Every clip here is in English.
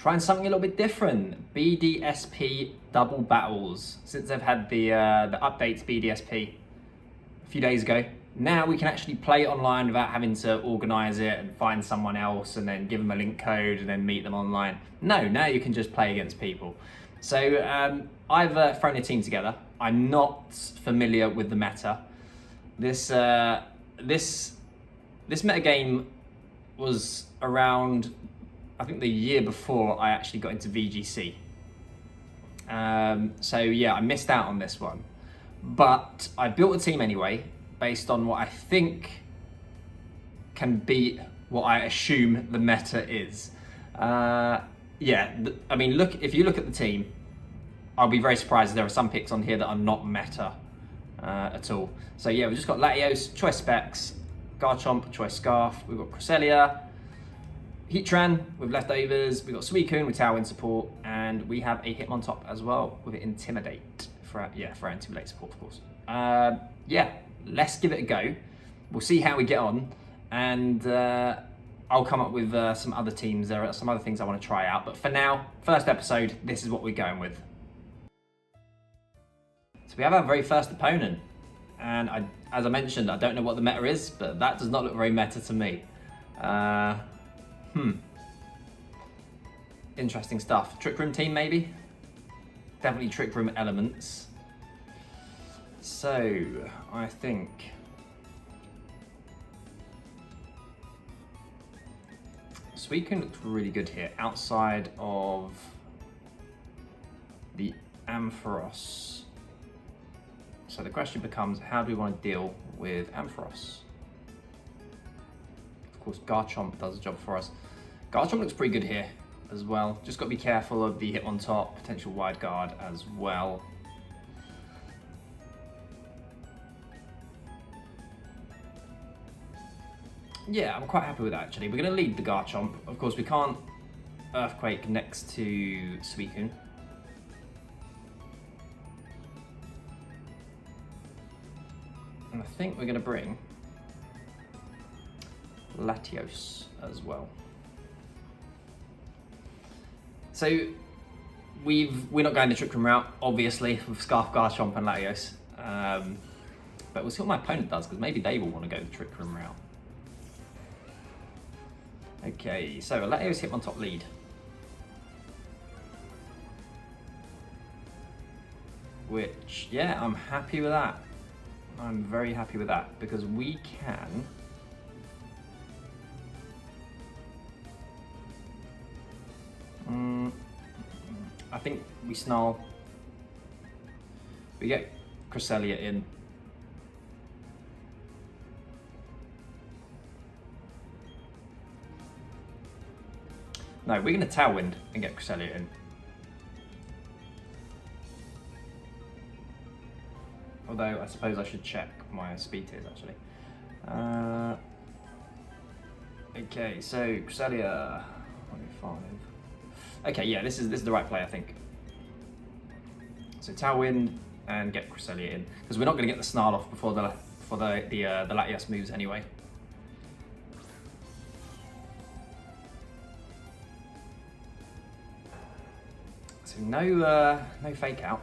trying something a little bit different. BDSP Double Battles. Since they've had the update to BDSP a few days ago, now we can actually play online without having to organise it and find someone else and then give them a link code and then meet them online. No, now you can just play against people. So I've thrown a team together. I'm not familiar with the meta. This meta game was around, I think, the year before I actually got into VGC. So yeah, I missed out on this one. But I built a team anyway, based on what I think can beat what I assume the meta is. Yeah, I mean, if you look at the team, I'll be very surprised if there are some picks on here that are not meta at all. So yeah, we've just got Latios, Choice Specs, Garchomp, Choice Scarf, we've got Cresselia, Heatran with Leftovers, we've got Suicune with Tailwind support, and we have a Hitmontop as well with Intimidate for our Intimidate support, of course. Yeah, let's give it a go. We'll see how we get on, and I'll come up with some other teams. There are some other things I want to try out, but for now, first episode, this is what we're going with. So we have our very first opponent, and as I mentioned, I don't know what the meta is, but that does not look very meta to me. Interesting stuff. Trick Room team, maybe? Definitely Trick Room elements. So, I think Suicune looks really good here, outside of the Ampharos. So the question becomes, how do we want to deal with Ampharos? Of course, Garchomp does the job for us. Garchomp looks pretty good here as well. Just got to be careful of the Hitmontop, potential wide guard as well. Yeah, I'm quite happy with that actually. We're going to lead the Garchomp. Of course, we can't Earthquake next to Suicune. And I think we're going to bring Latios as well. So we're not going the Trick Room route, obviously, with Scarf, Garchomp and Latios. But we'll see what my opponent does, because maybe they will want to go the Trick Room route. Okay, so a Latios Hitmontop lead. Which, yeah, I'm happy with that. I'm very happy with that, because we can I think we snarl. We get Cresselia in. No, we're going to Tailwind and get Cresselia in. Although I suppose I should check my speed tiers actually. Okay, so Cresselia 25. Okay, yeah, this is the right play, I think. So Tailwind and get Cresselia in, because we're not going to get the Snarl off before the Latias moves anyway. So no fake out.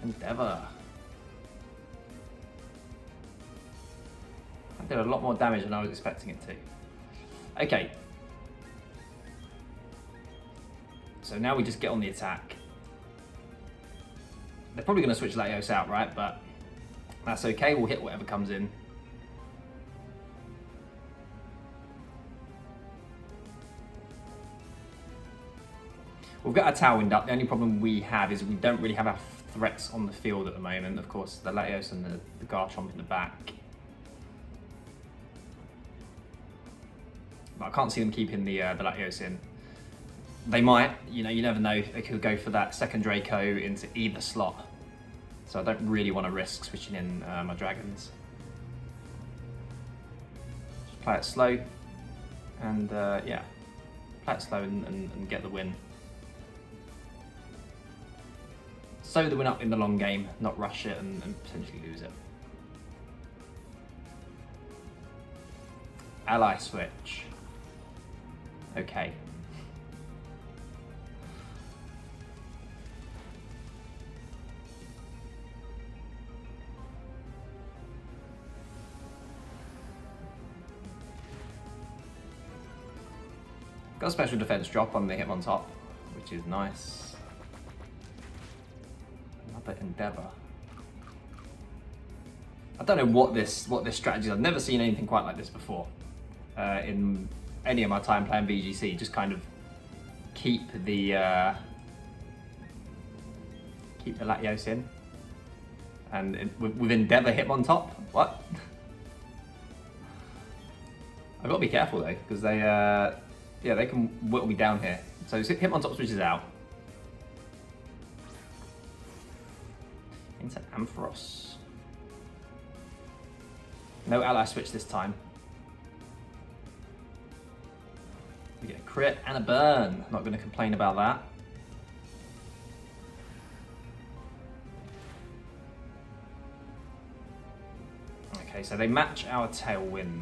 Endeavour. That did a lot more damage than I was expecting it to. Okay. So now we just get on the attack. They're probably going to switch Latios out, right? But that's okay, we'll hit whatever comes in. We've got our Tailwind up. The only problem we have is we don't really have our threats on the field at the moment. Of course, the Latios and the Garchomp in the back. But I can't see them keeping the Latios in. They might, you know, you never know. They could go for that second Draco into either slot. So I don't really want to risk switching in my dragons. Just play it slow, and yeah, play it slow and get the win. sew the win up in the long game, not rush it and potentially lose it. Ally switch. Okay. Got a special defense drop on the Hitmontop, which is nice. Another Endeavor. I don't know what this strategy is. I've never seen anything quite like this before in any of my time playing VGC. Just kind of keep the Latios in, and with Endeavor Hitmontop. What? I've got to be careful though, because they yeah, they can whittle me down here. So Hitmontop switches out into Ampharos. No ally switch this time. We get a crit and a burn. Not going to complain about that. Okay, so they match our Tailwind.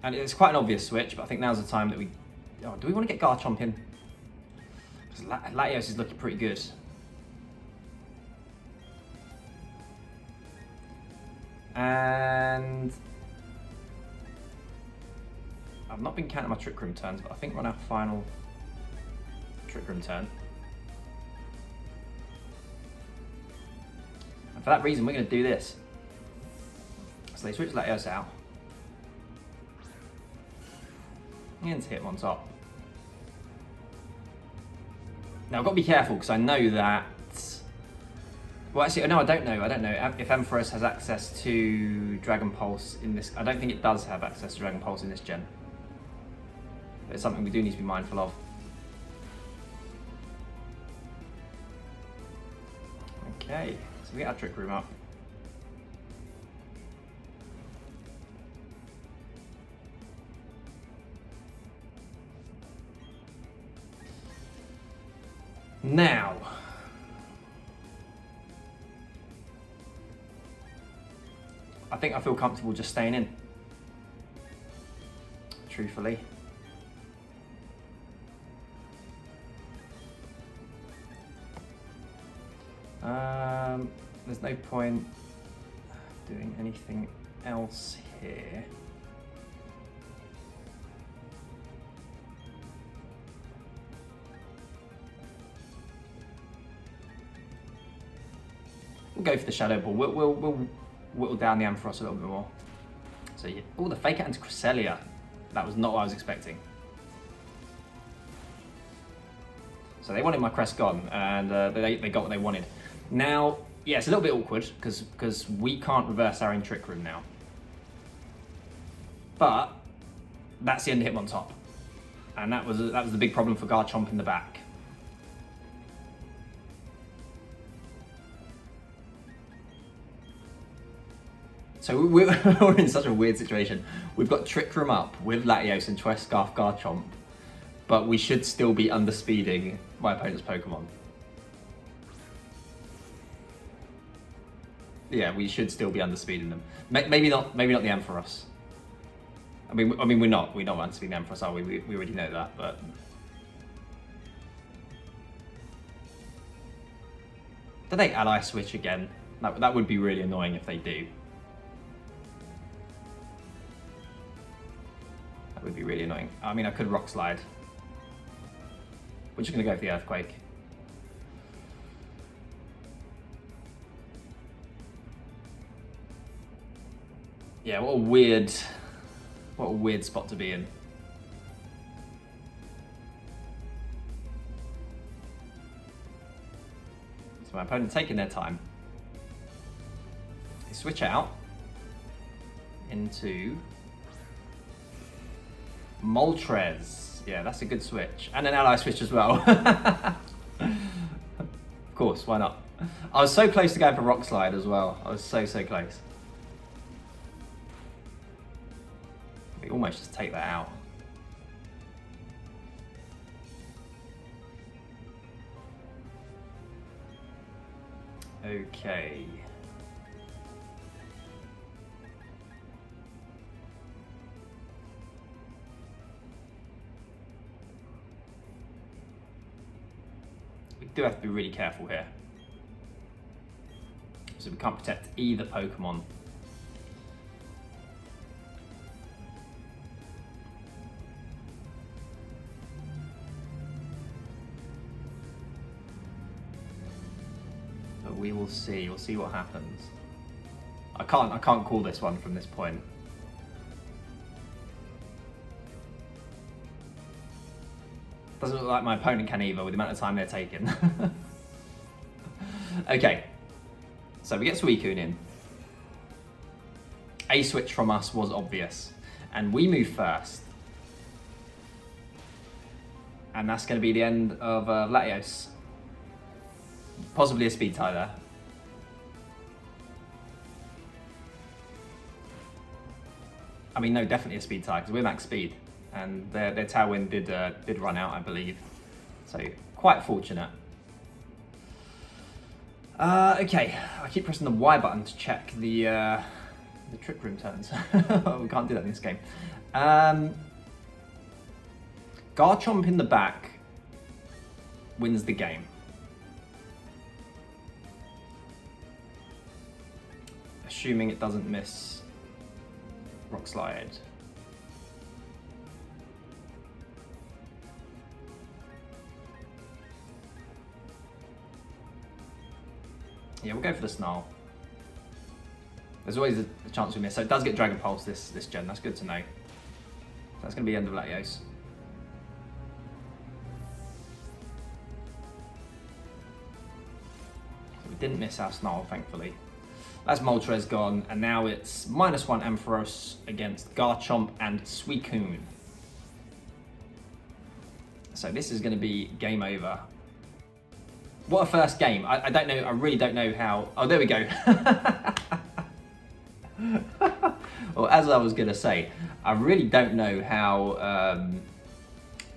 And it's quite an obvious switch, but I think now's the time that we... Oh, do we want to get Garchomp in? Because Latios is looking pretty good. And... I've not been counting my Trick Room turns, but I think we're on our final Trick Room turn. And for that reason, we're going to do this. So they switch Latios out. Into Hitmontop. Now I've got to be careful because I know that... Well, actually, no, I don't know. I don't know if Ampharos has access to Dragon Pulse in this... I don't think it does have access to Dragon Pulse in this gen. But it's something we do need to be mindful of. Okay, so we get our Trick Room up. Now, I think I feel comfortable just staying in, truthfully. There's no point doing anything else here. We'll go for the Shadow Ball. We'll whittle down the Ampharos a little bit more. So yeah. Oh, the Fake Out into Cresselia. That was not what I was expecting. So they wanted my Crest gone, and they got what they wanted. Now, yeah, it's a little bit awkward because we can't reverse our own Trick Room now. But that's the end of Hitmontop, and that was the big problem for Garchomp in the back. So we're in such a weird situation. We've got Trick Room up with Latios and Scarf Garchomp, but we should still be underspeeding my opponent's Pokemon. Yeah, we should still be underspeeding them. Maybe not the Ampharos. I mean we're not underspeeding the Ampharos, are we? We already know that, but do they ally switch again? That would be really annoying if they do. That would be really annoying. I mean, I could Rock Slide. We're just going to go for the Earthquake. Yeah, what a weird spot to be in. So my opponent taking their time. They switch out into Moltres. Yeah, that's a good switch. And an ally switch as well. Of course, why not? I was so close to going for Rock Slide as well. I was so close. We almost just take that out. Okay. We do have to be really careful here. So we can't protect either Pokemon. But we will see. We'll see what happens. I can't call this one from this point. Doesn't look like my opponent can either with the amount of time they're taking. Okay. So we get Suicune in. A switch from us was obvious. And we move first. And that's going to be the end of Latios. Possibly a speed tie there. I mean, no, definitely a speed tie because we're max speed. And their Tailwind did run out, I believe. So, quite fortunate. Okay, I keep pressing the Y button to check the Trick Room turns. We can't do that in this game. Garchomp in the back wins the game. Assuming it doesn't miss Rock Slide. Yeah, we'll go for the Snarl. There's always a chance we miss. So it does get Dragon Pulse this gen. That's good to know. So that's going to be the end of Latios. So we didn't miss our Snarl, thankfully. That's Moltres gone, and now it's -1 Ampharos against Garchomp and Suicune. So this is going to be game over. What a first game. I don't know, I really don't know how... Oh, there we go. Well, as I was going to say, I really don't know how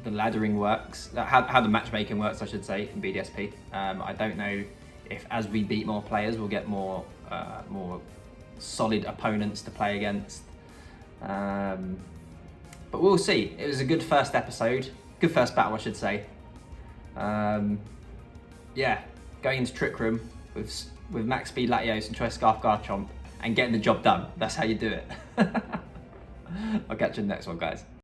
the laddering works, how the matchmaking works, I should say, in BDSP. I don't know if as we beat more players, we'll get more solid opponents to play against. But we'll see. It was a good first episode. Good first battle, I should say. Yeah, going into Trick Room with max speed Latios and Choice Scarf Garchomp and getting the job done. That's how you do it. I'll catch you in the next one, guys.